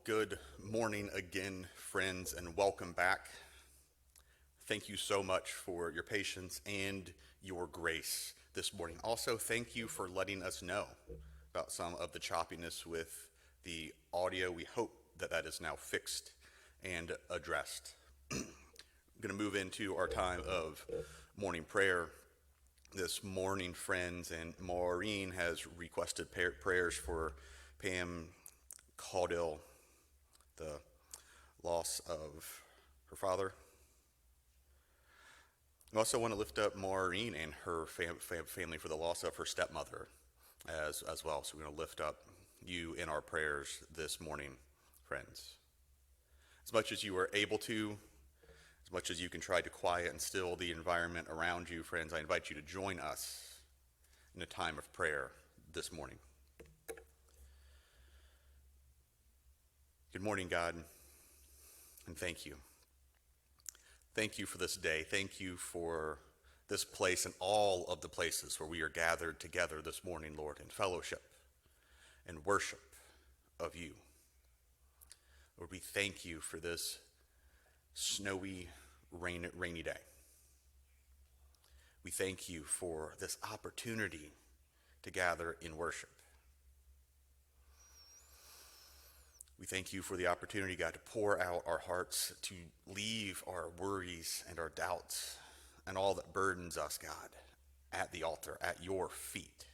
Good morning again, friends, and welcome back. Thank you so much for your patience and your grace this morning. Also, thank you for letting us know about some of the choppiness with the audio. We hope that that is now fixed and addressed. I'm going to move into our time of morning prayer this morning, friends, and Maureen has requested prayers for Pam Caudill, the loss of her father. We also want to lift up Maureen and her family for the loss of her stepmother as well. So we're going to lift up you in our prayers this morning, friends. As much as you are able to, as much as you can try to quiet and still the environment around you, friends, I invite you to join us in a time of prayer this morning. Good morning, God, and thank you. Thank you for this day. Thank you for this place and all of the places where we are gathered together this morning, Lord, in fellowship and worship of you. Lord, we thank you for this snowy, rainy day. We thank you for this opportunity to gather in worship. We thank you for the opportunity, God, to pour out our hearts, to leave our worries and our doubts and all that burdens us, God, at the altar, at your feet.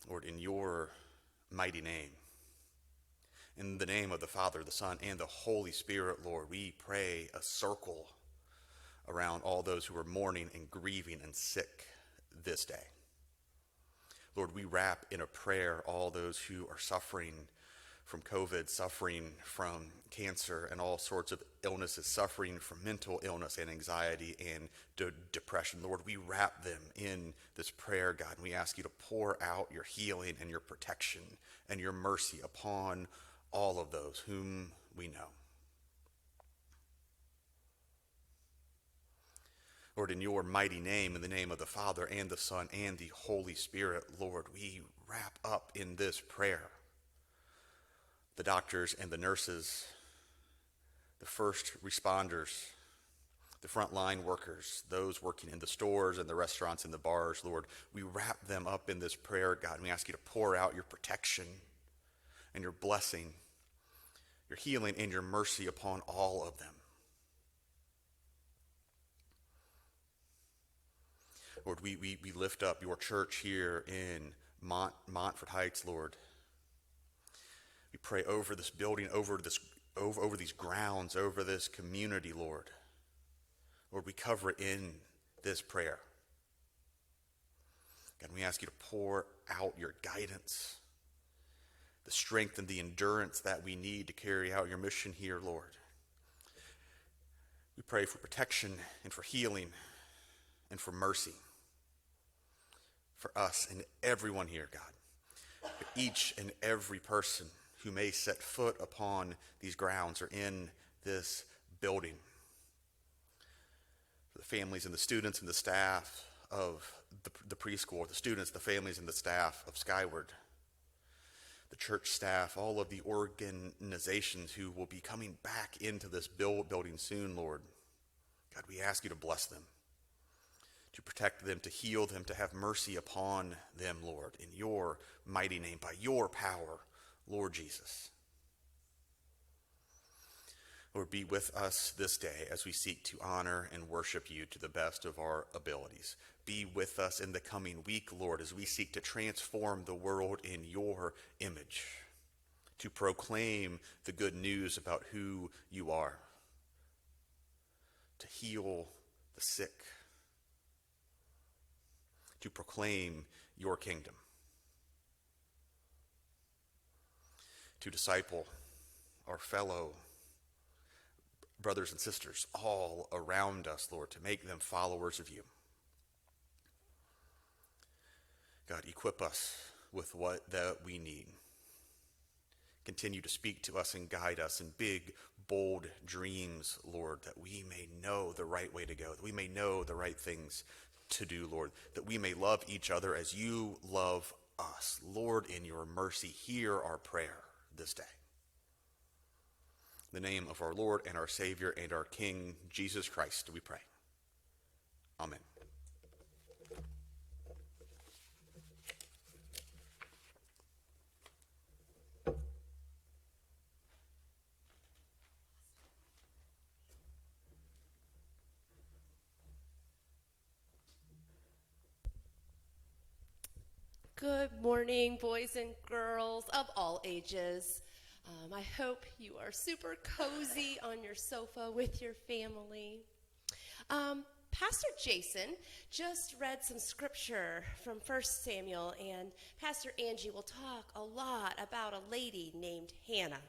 Lord, in your mighty name, in the name of the Father, the Son, and the Holy Spirit, Lord, we pray a circle around all those who are mourning and grieving and sick this day. Lord, we wrap in a prayer all those who are suffering from COVID, suffering from cancer and all sorts of illnesses, suffering from mental illness and anxiety and depression. Lord, we wrap them in this prayer, God, and we ask you to pour out your healing and your protection and your mercy upon all of those whom we know. Lord, in your mighty name, in the name of the Father and the Son and the Holy Spirit, Lord, we wrap up in this prayer the doctors and the nurses, the first responders, the frontline workers, those working in the stores and the restaurants and the bars, Lord, we wrap them up in this prayer, God, and we ask you to pour out your protection and your blessing, your healing and your mercy upon all of them. Lord, we lift up your church here in Montford Heights, Lord. We pray over this building, over these grounds, over this community, Lord. Lord, we cover it in this prayer. God, we ask you to pour out your guidance, the strength and the endurance that we need to carry out your mission here, Lord. We pray for protection and for healing and for mercy for us and everyone here, God. For each and every person who may set foot upon these grounds or in this building. For the families and the students and the staff of the preschool, the students, the families and the staff of Skyward, the church staff, all of the organizations who will be coming back into this building soon, Lord. God, we ask you to bless them, to protect them, to heal them, to have mercy upon them, Lord, in your mighty name, by your power, Lord Jesus. Lord, be with us this day as we seek to honor and worship you to the best of our abilities. Be with us in the coming week, Lord, as we seek to transform the world in your image, to proclaim the good news about who you are, to heal the sick, to proclaim your kingdom, to disciple our fellow brothers and sisters all around us, Lord, to make them followers of you. God, equip us with what that we need. Continue to speak to us and guide us in big, bold dreams, Lord, that we may know the right way to go, that we may know the right things to do, Lord, that we may love each other as you love us. Lord, in your mercy, hear our prayer this day. In the name of our Lord and our Savior and our King, Jesus Christ, we pray. Amen. Good morning, boys and girls of all ages. I hope you are super cozy on your sofa with your family. Pastor Jason just read some scripture from 1 Samuel, and Pastor Angie will talk a lot about a lady named Hannah.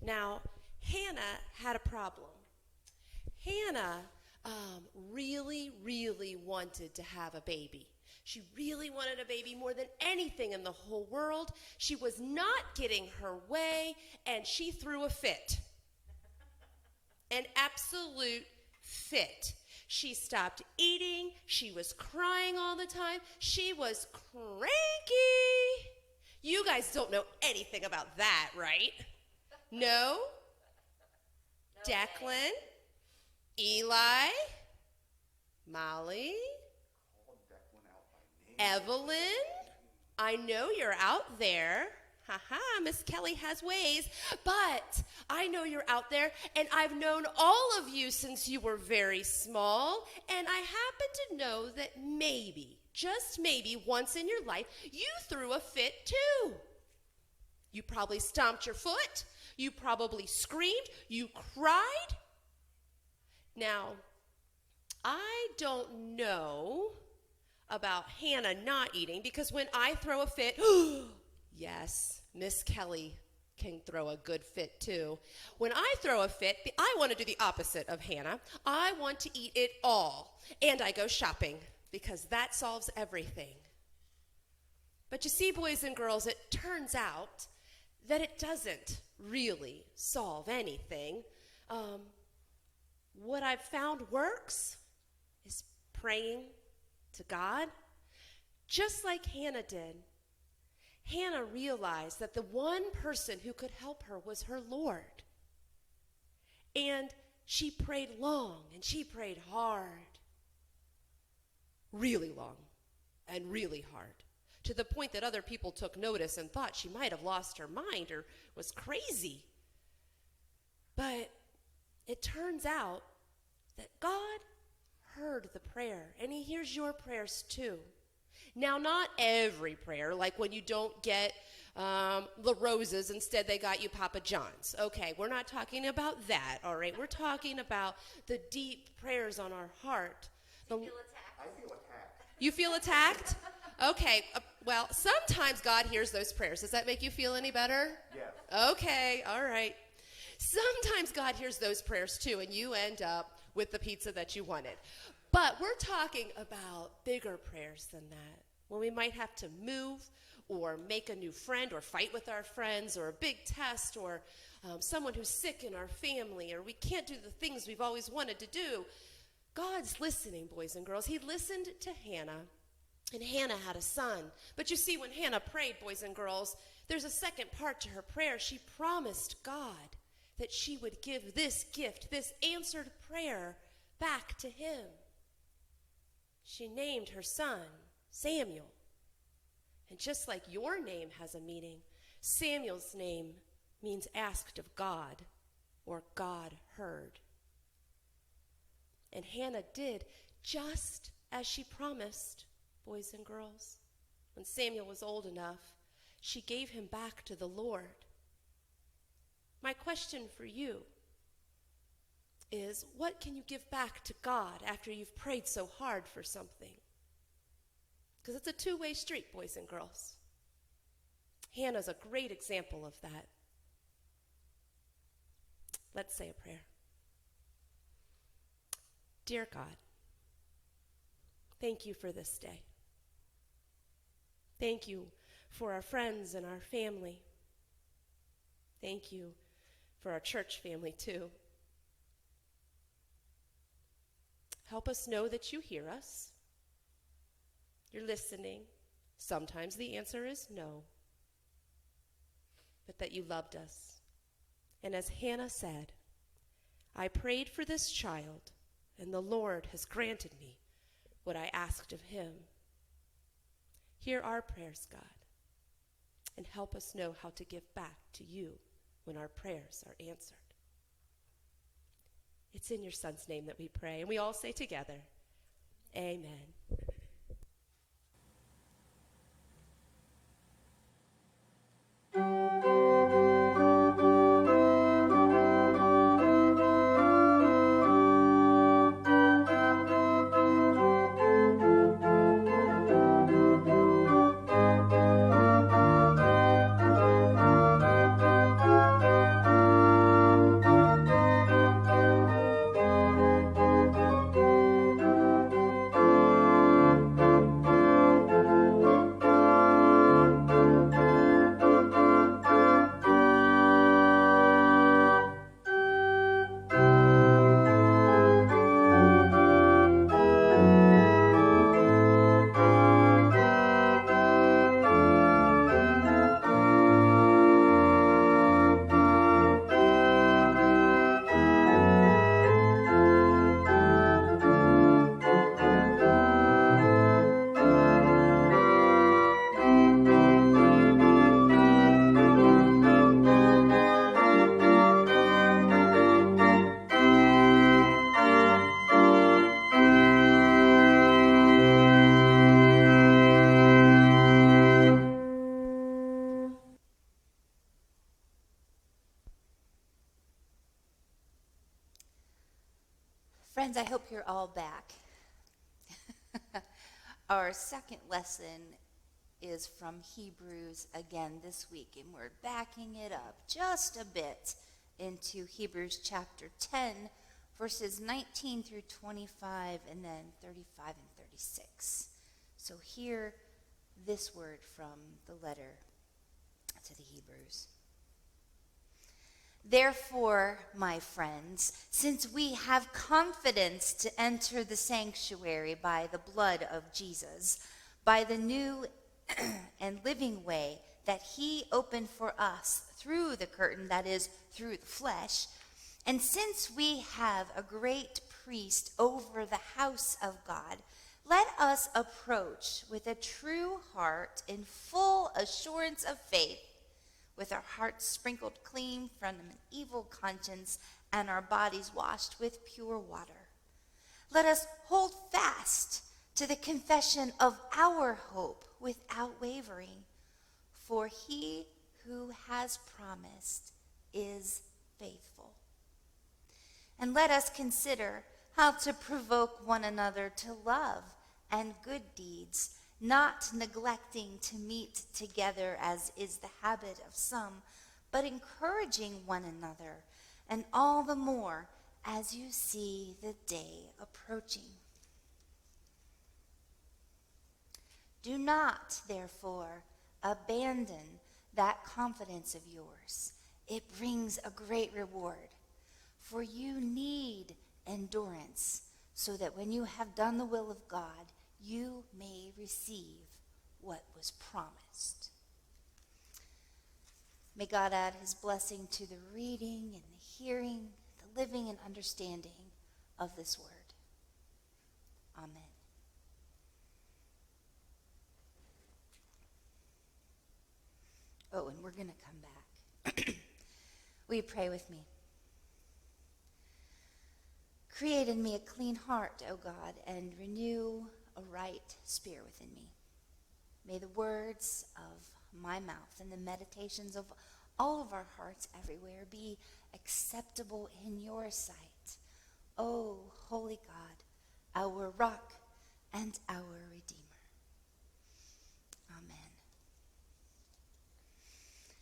Now, Hannah had a problem. Hannah really, really wanted to have a baby. She really wanted a baby more than anything in the whole world. She was not getting her way, and she threw a fit. An absolute fit. She stopped eating. She was crying all the time. She was cranky. You guys don't know anything about that, right? No? Declan? Eli? Molly? Evelyn, I know you're out there. Ha-ha, Miss Kelly has ways. But I know you're out there, and I've known all of you since you were very small, and I happen to know that maybe, just maybe, once in your life, you threw a fit too. You probably stomped your foot. You probably screamed. You cried. Now, I don't know about Hannah not eating, because when I throw a fit, yes, Miss Kelly can throw a good fit too. When I throw a fit, I want to do the opposite of Hannah. I want to eat it all, and I go shopping, because that solves everything. But you see, boys and girls, it turns out that it doesn't really solve anything. What I've found works is praying to God, just like Hannah did. Hannah realized that the one person who could help her was her Lord. And she prayed long, and she prayed hard. Really long and really hard, to the point that other people took notice and thought she might have lost her mind or was crazy. But it turns out that God heard the prayer, and he hears your prayers too. Now, not every prayer, like when you don't get the roses, instead they got you Papa John's. Okay, we're not talking about that, all right? We're talking about the deep prayers on our heart. I feel attacked. You feel attacked? Okay, well, sometimes God hears those prayers. Does that make you feel any better? Yes. Okay, all right. Sometimes God hears those prayers too, and you end up with the pizza that you wanted. But we're talking about bigger prayers than that, when we might have to move or make a new friend or fight with our friends or a big test or someone who's sick in our family, or we can't do the things we've always wanted to do. God's listening, boys and girls. He listened to Hannah, and Hannah had a son. But you see, when Hannah prayed, boys and girls, there's a second part to her prayer. She promised God that she would give this gift, this answered prayer, back to him. She named her son Samuel. And just like your name has a meaning, Samuel's name means asked of God, or God heard. And Hannah did just as she promised, boys and girls. When Samuel was old enough, she gave him back to the Lord. My question for you is, what can you give back to God after you've prayed so hard for something? Because it's a two-way street, boys and girls. Hannah's a great example of that. Let's say a prayer. Dear God, thank you for this day. Thank you for our friends and our family. Thank you for our church family too. Help us know that you hear us. You're listening. Sometimes the answer is no, but that you loved us. And as Hannah said, I prayed for this child, and the Lord has granted me what I asked of him. Hear our prayers, God, and help us know how to give back to you when our prayers are answered. It's in your Son's name that we pray, and we all say together, Amen. Friends, I hope you're all back. Our second lesson is from Hebrews again this week, and we're backing it up just a bit into Hebrews chapter 10, verses 19 through 25, and then 35 and 36. So hear this word from the letter to the Hebrews. Therefore, my friends, since we have confidence to enter the sanctuary by the blood of Jesus, by the new and living way that he opened for us through the curtain, that is, through the flesh, and since we have a great priest over the house of God, let us approach with a true heart in full assurance of faith, with our hearts sprinkled clean from an evil conscience and our bodies washed with pure water. Let us hold fast to the confession of our hope without wavering, for he who has promised is faithful. And let us consider how to provoke one another to love and good deeds, not neglecting to meet together as is the habit of some, but encouraging one another, and all the more as you see the day approaching. Do not, therefore, abandon that confidence of yours. It brings a great reward, for you need endurance, so that when you have done the will of God, you may receive what was promised. May God add his blessing to the reading and the hearing, the living and understanding of this word. Amen. Oh, and we're going to come back. Will you pray with me? Create in me a clean heart, O God, and renew a right spirit within me. May the words of my mouth and the meditations of all of our hearts everywhere be acceptable in your sight, O holy God, our rock and our Redeemer. Amen.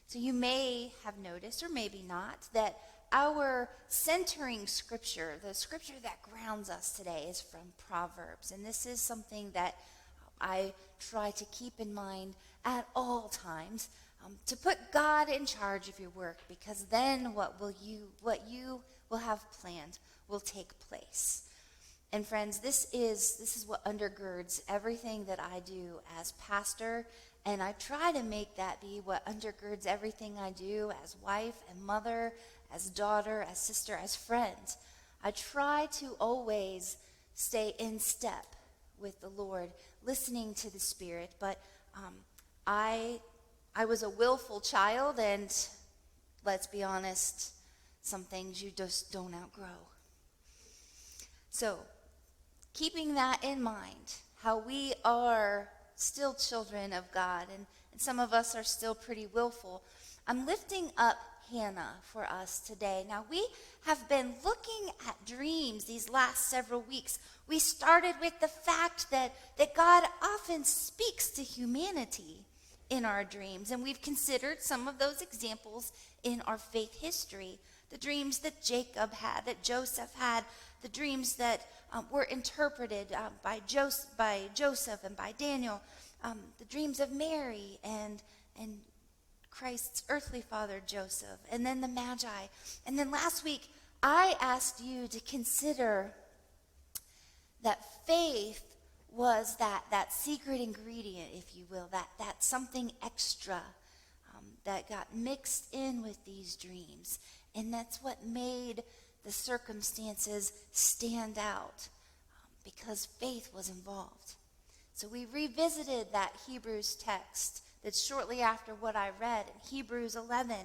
So you may have noticed, or maybe not, that our centering scripture, the scripture that grounds us today, is from Proverbs. And this is something that I try to keep in mind at all times, to put God in charge of your work, because then what you will have planned will take place. And friends, this is what undergirds everything that I do as pastor, and I try to make that be what undergirds everything I do as wife and mother, as daughter, as sister, as friend. I try to always stay in step with the Lord, listening to the Spirit, but I was a willful child, and let's be honest, some things you just don't outgrow. So, keeping that in mind, how we are still children of God, and some of us are still pretty willful, I'm lifting up Hannah for us today. Now, we have been looking at dreams these last several weeks. We started with the fact that God often speaks to humanity in our dreams, and we've considered some of those examples in our faith history. The dreams that Jacob had, that Joseph had, the dreams that were interpreted by Joseph and by Daniel, the dreams of Mary and Christ's earthly father, Joseph, and then the Magi. And then last week, I asked you to consider that faith was that secret ingredient, if you will, that something extra that got mixed in with these dreams. And that's what made the circumstances stand out, because faith was involved. So we revisited that Hebrews text that's shortly after what I read in Hebrews 11,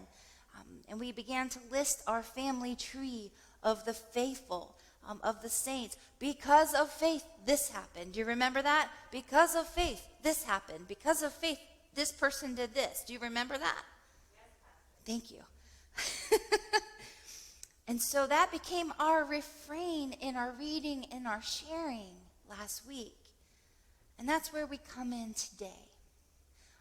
and we began to list our family tree of the faithful, of the saints. Because of faith, this happened. Do you remember that? Because of faith, this happened. Because of faith, this person did this. Do you remember that? Yes. Thank you. And so that became our refrain in our reading and our sharing last week. And that's where we come in today.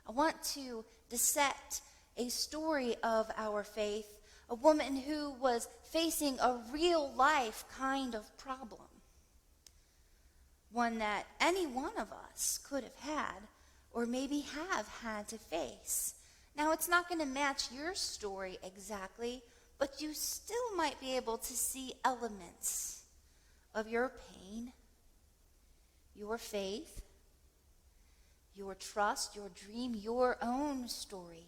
I want to dissect a story of our faith, a woman who was facing a real life kind of problem. One that any one of us could have had, or maybe have had to face. Now, it's not going to match your story exactly, but you still might be able to see elements of your pain, your faith, your trust, your dream, your own story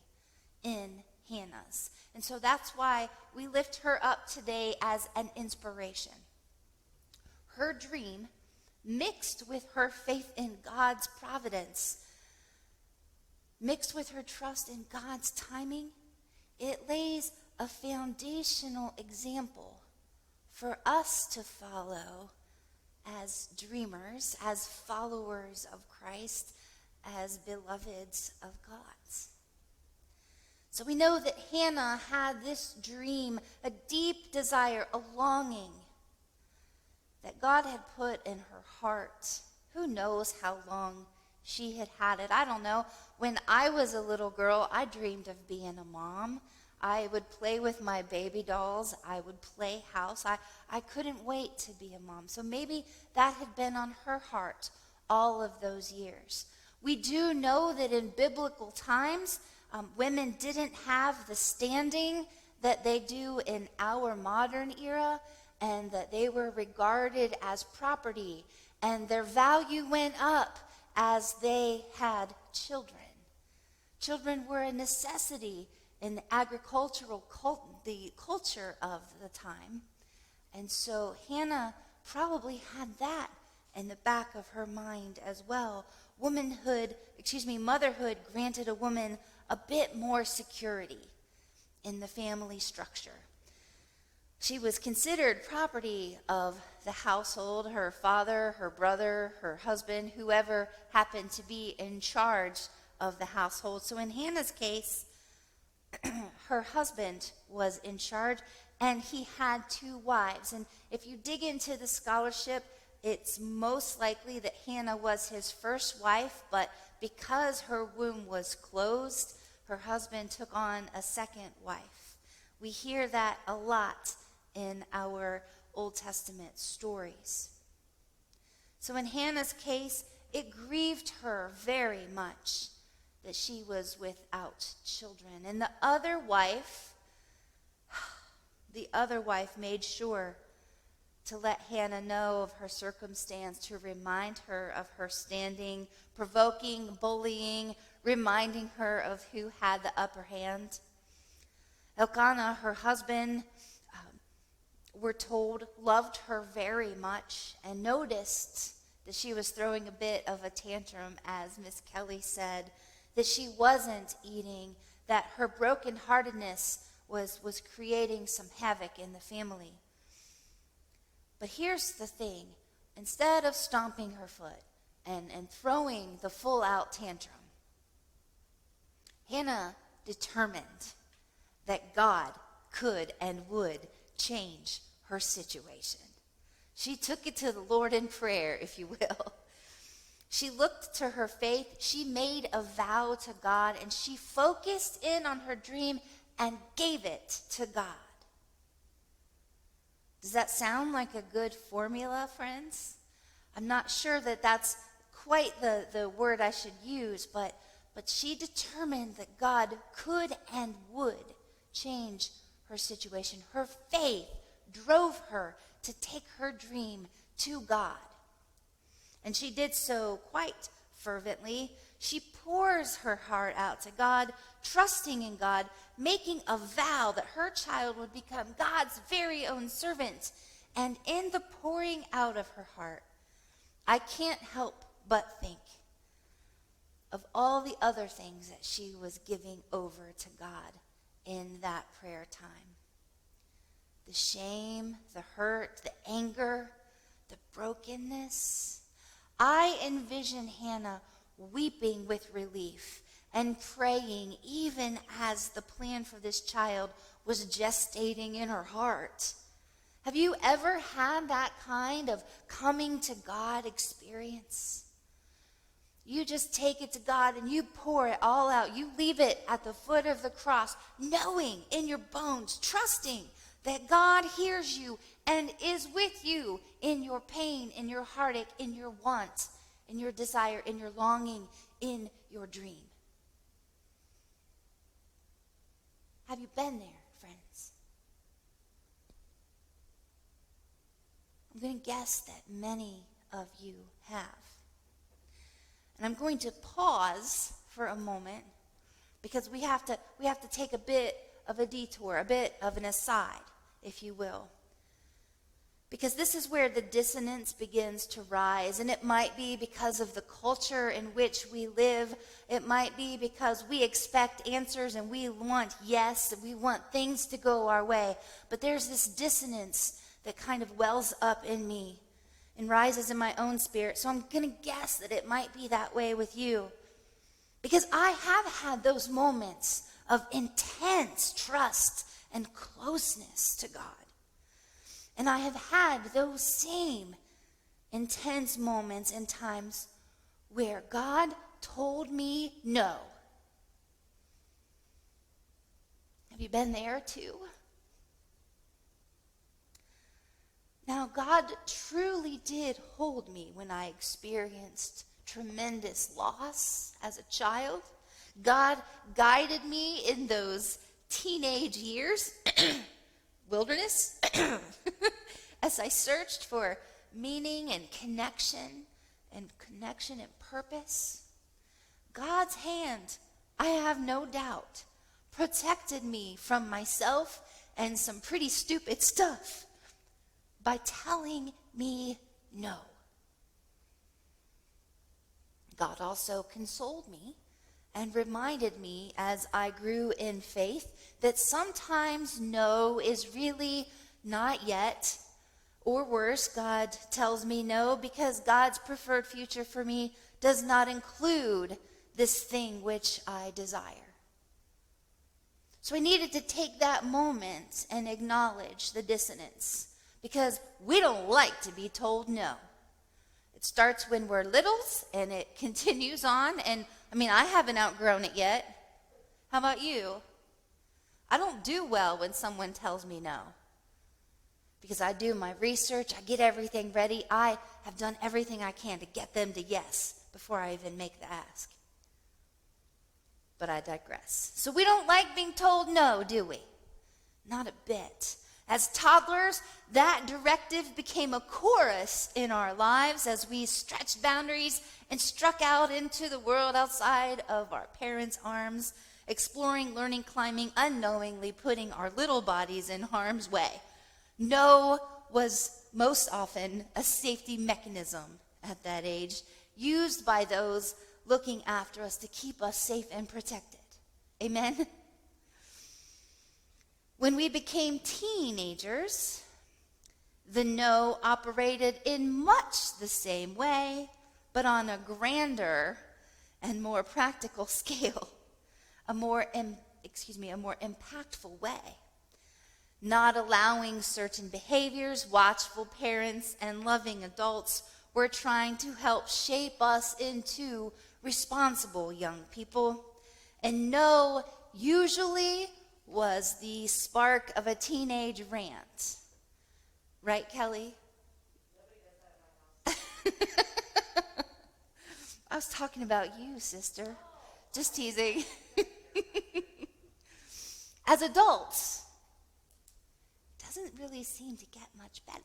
in Hannah's. And so that's why we lift her up today as an inspiration. Her dream, mixed with her faith in God's providence, mixed with her trust in God's timing, it lays a foundational example for us to follow as dreamers, as followers of Christ, as beloveds of God's. So we know that Hannah had this dream, a deep desire, a longing that God had put in her heart. Who knows how long she had it? I don't know. When I was a little girl, I dreamed of being a mom. I would play with my baby dolls. I would play house. I couldn't wait to be a mom. So maybe that had been on her heart all of those years. We do know that in biblical times, women didn't have the standing that they do in our modern era, and that they were regarded as property, and their value went up as they had children. Children were a necessity in the agricultural culture of the time. And so Hannah probably had that in the back of her mind as well. Motherhood granted a woman a bit more security in the family structure. She was considered property of the household, her father, her brother, her husband, whoever happened to be in charge of the household. So in Hannah's case, her husband was in charge, and he had 2 wives. And if you dig into the scholarship, it's most likely that Hannah was his first wife, but because her womb was closed, her husband took on a second wife. We hear that a lot in our Old Testament stories. So in Hannah's case, it grieved her very much that she was without children. And the other wife made sure to let Hannah know of her circumstance, to remind her of her standing, provoking, bullying, reminding her of who had the upper hand. Elkanah, her husband, we're told, loved her very much and noticed that she was throwing a bit of a tantrum, as Miss Kelly said, that she wasn't eating, that her brokenheartedness was creating some havoc in the family. But here's the thing. Instead of stomping her foot and throwing the full-out tantrum, Hannah determined that God could and would change her situation. She took it to the Lord in prayer, if you will. She looked to her faith. She made a vow to God, and she focused in on her dream and gave it to God. Does that sound like a good formula, friends? I'm not sure that that's quite the word I should use, but she determined that God could and would change her situation. Her faith drove her to take her dream to God. And she did so quite fervently. She pours her heart out to God, trusting in God, making a vow that her child would become God's very own servant. And in the pouring out of her heart, I can't help but think of all the other things that she was giving over to God in that prayer time. The shame, the hurt, the anger, the brokenness. I envision Hannah weeping with relief and praying even as the plan for this child was gestating in her heart. Have you ever had that kind of coming to God experience? You just take it to God and you pour it all out. You leave it at the foot of the cross, knowing in your bones, trusting that God hears you and is with you in your pain, in your heartache, in your want, in your desire, in your longing, in your dream. Have you been there, friends? I'm going to guess that many of you have. And I'm going to pause for a moment because we have to take a bit of a detour, a bit of an aside, if you will. Because this is where the dissonance begins to rise, and it might be because of the culture in which we live. It might be because we expect answers and we want yes, and we want things to go our way. But there's this dissonance that kind of wells up in me and rises in my own spirit. So I'm going to guess that it might be that way with you. Because I have had those moments of intense trust and closeness to God. And I have had those same intense moments and times where God told me no. Have you been there too? Now, God truly did hold me when I experienced tremendous loss as a child. God guided me in those teenage years, wilderness, as I searched for meaning and connection and purpose. God's hand, I have no doubt, protected me from myself and some pretty stupid stuff by telling me no. God also consoled me and reminded me as I grew in faith that sometimes no is really not yet, or worse, God tells me no because God's preferred future for me does not include this thing which I desire. So I needed to take that moment and acknowledge the dissonance because we don't like to be told no. It starts when we're littles and it continues on. And I haven't outgrown it yet. How about you? I don't do well when someone tells me no. Because I do my research, I get everything ready. I have done everything I can to get them to yes before I even make the ask. But I digress. So we don't like being told no, do we? Not a bit. As toddlers, that directive became a chorus in our lives as we stretched boundaries and struck out into the world outside of our parents' arms, exploring, learning, climbing, unknowingly putting our little bodies in harm's way. No was most often a safety mechanism at that age, used by those looking after us to keep us safe and protected. Amen? When we became teenagers, the no operated in much the same way, but on a grander and more practical scale, a more impactful way. Not allowing certain behaviors, watchful parents, and loving adults were trying to help shape us into responsible young people. And no usually was the spark of a teenage rant. Right, Kelly? I was talking about you, sister. Just teasing. As adults, it doesn't really seem to get much better.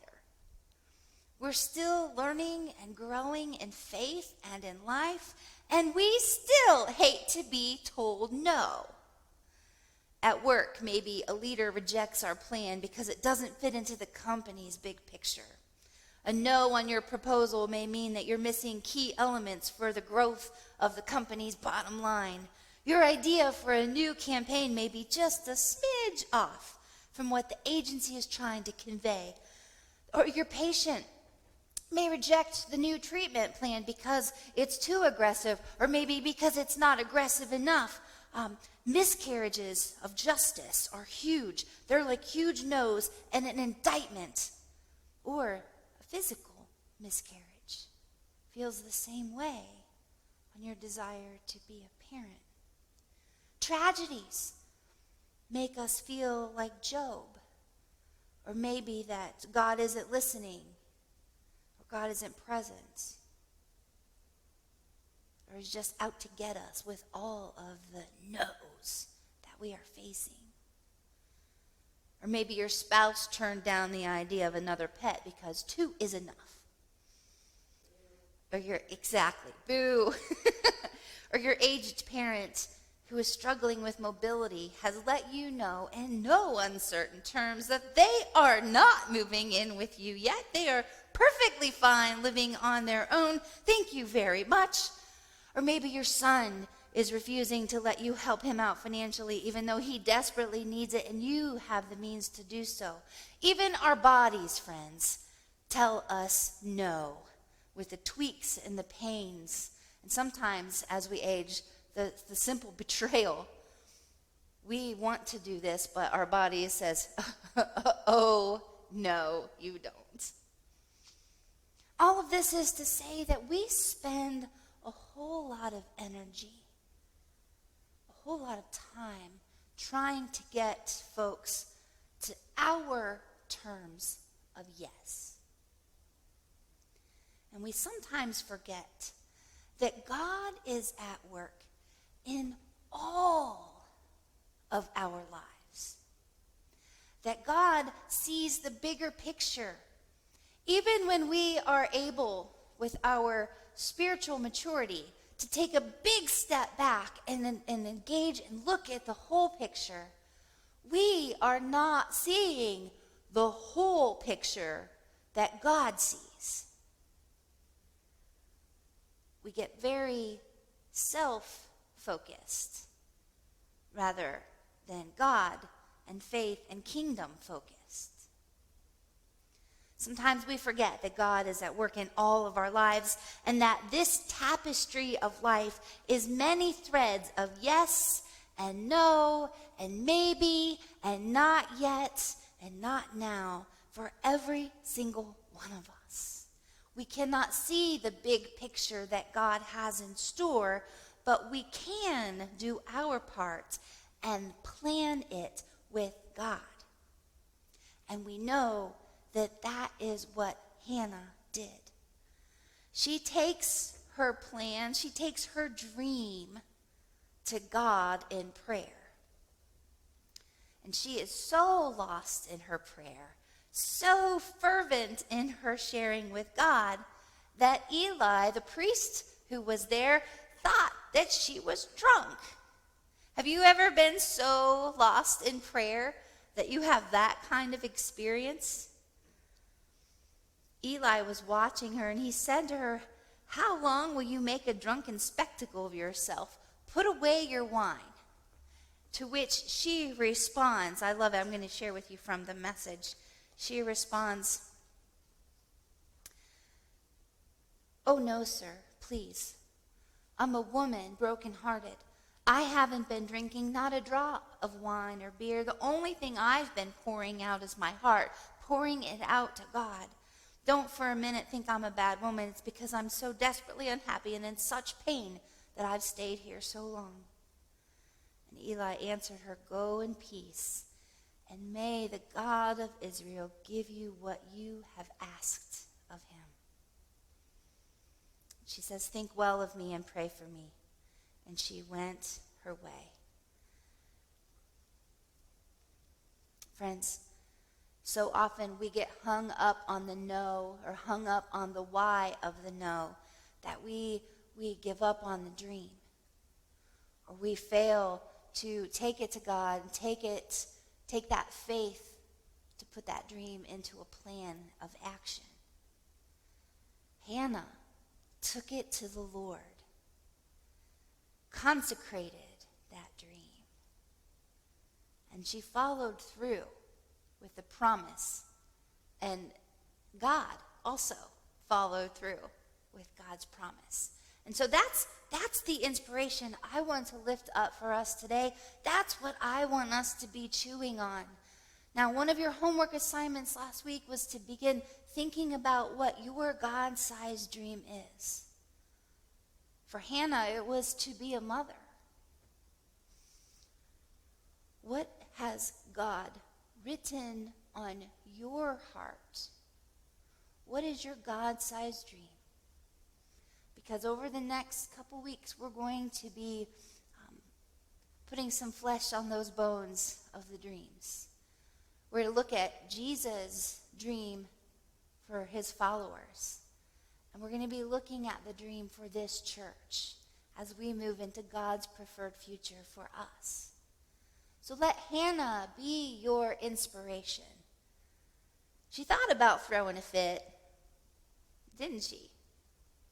We're still learning and growing in faith and in life, and we still hate to be told no. At work, maybe a leader rejects our plan because it doesn't fit into the company's big picture. A no on your proposal may mean that you're missing key elements for the growth of the company's bottom line. Your idea for a new campaign may be just a smidge off from what the agency is trying to convey. Or your patient may reject the new treatment plan because it's too aggressive, or maybe because it's not aggressive enough. Miscarriages of justice are huge. They're like huge no's and an indictment. Or a physical miscarriage feels the same way on your desire to be a parent. Tragedies make us feel like Job, or maybe that God isn't listening, or God isn't present, or is just out to get us with all of the no's that we are facing. Or maybe your spouse turned down the idea of another pet because 2 is enough. Or boo. Or your aged parent who is struggling with mobility has let you know in no uncertain terms that they are not moving in with you yet. They are perfectly fine living on their own. Thank you very much. Or maybe your son is refusing to let you help him out financially, even though he desperately needs it and you have the means to do so. Even our bodies, friends, tell us no, with the tweaks and the pains. And sometimes, as we age, the simple betrayal. We want to do this, but our body says, oh, no, you don't. All of this is to say that we spend a whole lot of energy, a whole lot of time trying to get folks to our terms of yes. And we sometimes forget that God is at work in all of our lives. That God sees the bigger picture. Even when we are able, with our spiritual maturity, to take a big step back and engage and look at the whole picture, we are not seeing the whole picture that God sees. We get very self-focused rather than God and faith and kingdom focused. Sometimes we forget that God is at work in all of our lives and that this tapestry of life is many threads of yes and no and maybe and not yet and not now for every single one of us. We cannot see the big picture that God has in store, but we can do our part and plan it with God. And we know that that is what Hannah did. She takes her plan, she takes her dream to God in prayer. And she is so lost in her prayer, so fervent in her sharing with God, that Eli, the priest who was there, thought that she was drunk. Have you ever been so lost in prayer that you have that kind of experience? Eli was watching her, and he said to her, "How long will you make a drunken spectacle of yourself? Put away your wine." To which she responds, I love it, I'm going to share with you from the Message. She responds, "Oh no, sir, please. I'm a woman, broken-hearted. I haven't been drinking not a drop of wine or beer. The only thing I've been pouring out is my heart, pouring it out to God. Don't for a minute think I'm a bad woman. It's because I'm so desperately unhappy and in such pain that I've stayed here so long." And Eli answered her, "Go in peace, and may the God of Israel give you what you have asked of him." She says, "Think well of me and pray for me." And she went her way. Friends, so often we get hung up on the no, or hung up on the why of the no, that we give up on the dream. Or we fail to take it to God and take that faith to put that dream into a plan of action. Hannah took it to the Lord, consecrated that dream, and she followed through with the promise, and God also followed through with God's promise. And so that's the inspiration I want to lift up for us today. That's what I want us to be chewing on. Now, one of your homework assignments last week was to begin thinking about what your God-sized dream is. For Hannah, it was to be a mother. What has God written on your heart? What is your God-sized dream? Because over the next couple weeks, we're going to be putting some flesh on those bones of the dreams. We're to look at Jesus' dream for his followers. And we're going to be looking at the dream for this church as we move into God's preferred future for us. So let Hannah be your inspiration. She thought about throwing a fit, didn't she?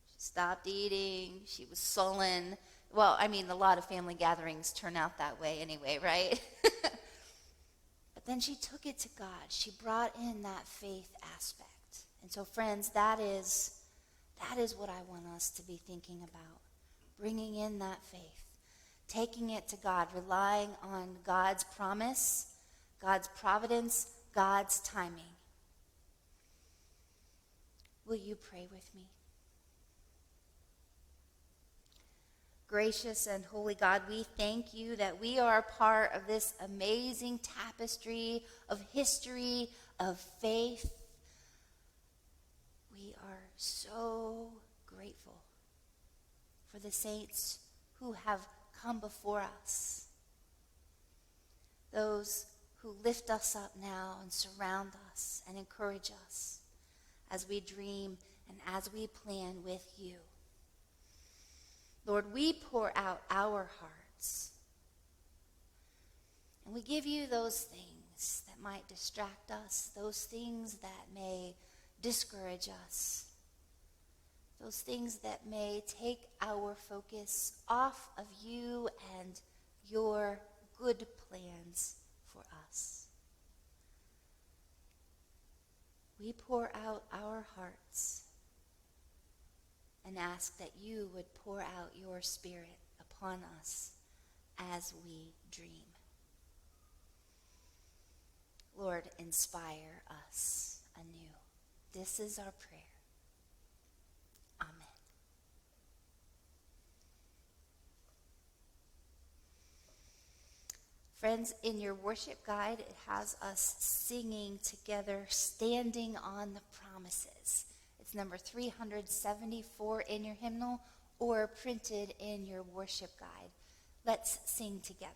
She stopped eating. She was sullen. Well, I mean, a lot of family gatherings turn out that way anyway, right? But then she took it to God. She brought in that faith aspect. And so, friends, that is what I want us to be thinking about. Bringing in that faith. Taking it to God. Relying on God's promise, God's providence, God's timing. Will you pray with me? Gracious and holy God, we thank you that we are a part of this amazing tapestry of history, of faith. We are so grateful for the saints who have come before us, those who lift us up now and surround us and encourage us as we dream and as we plan with you. Lord, we pour out our hearts, and we give you those things that might distract us, those things that may discourage us, those things that may take our focus off of you and your good plans for us. We pour out our hearts and ask that you would pour out your Spirit upon us as we dream. Lord, inspire us anew. This is our prayer. Amen. Friends, in your worship guide, it has us singing together, Standing on the Promises. It's number 374 in your hymnal or printed in your worship guide. Let's sing together.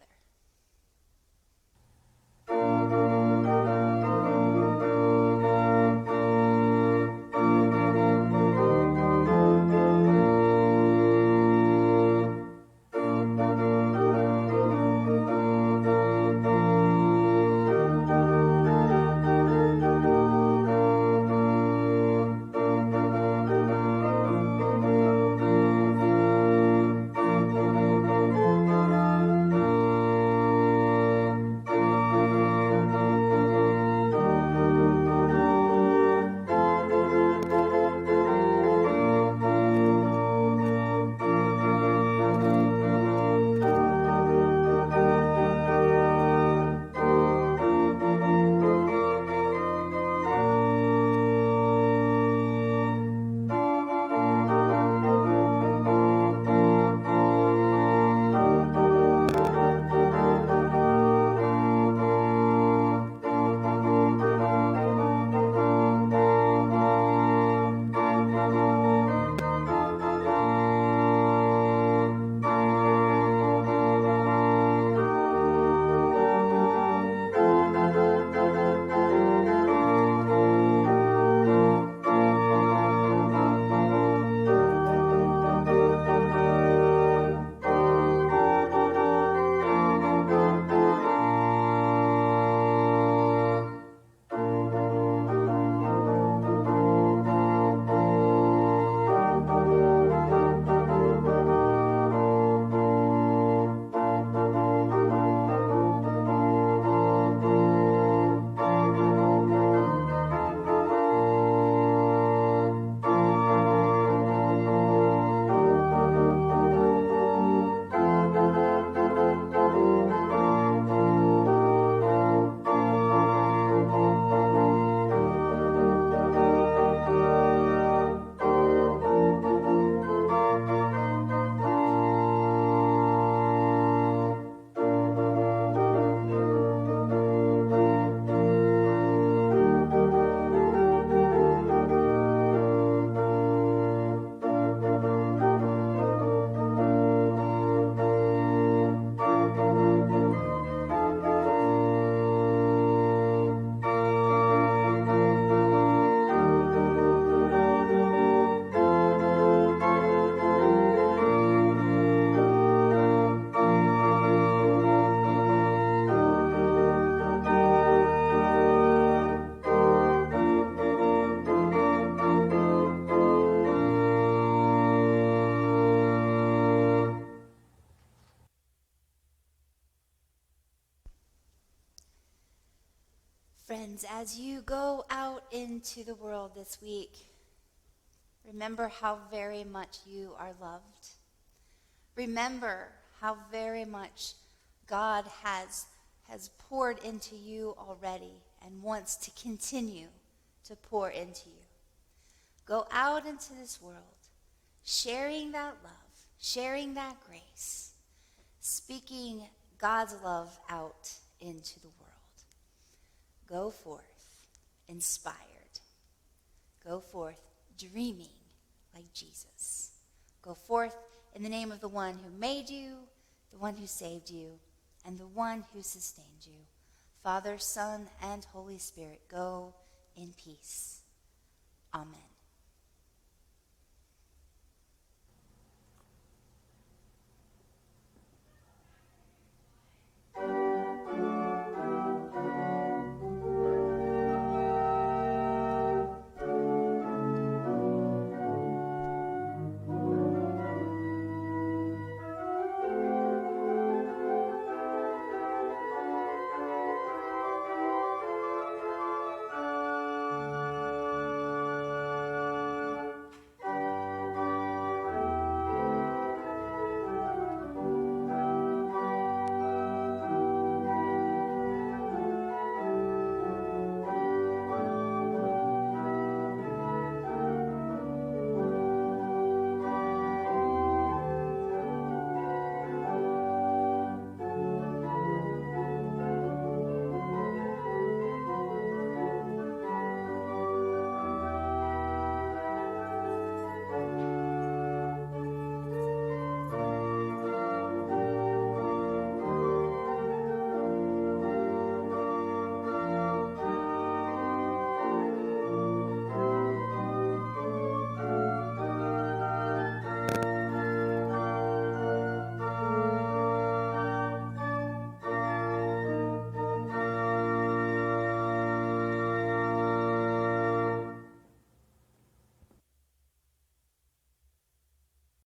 friends, as you go out into the world this week, remember how very much you are loved. Remember how very much God has poured into you already and wants to continue to pour into you. Go out into this world, sharing that love, sharing that grace, speaking God's love out into the world. Go forth inspired. Go forth dreaming like Jesus. Go forth in the name of the one who made you, the one who saved you, and the one who sustained you. Father, Son, and Holy Spirit, go in peace. Amen.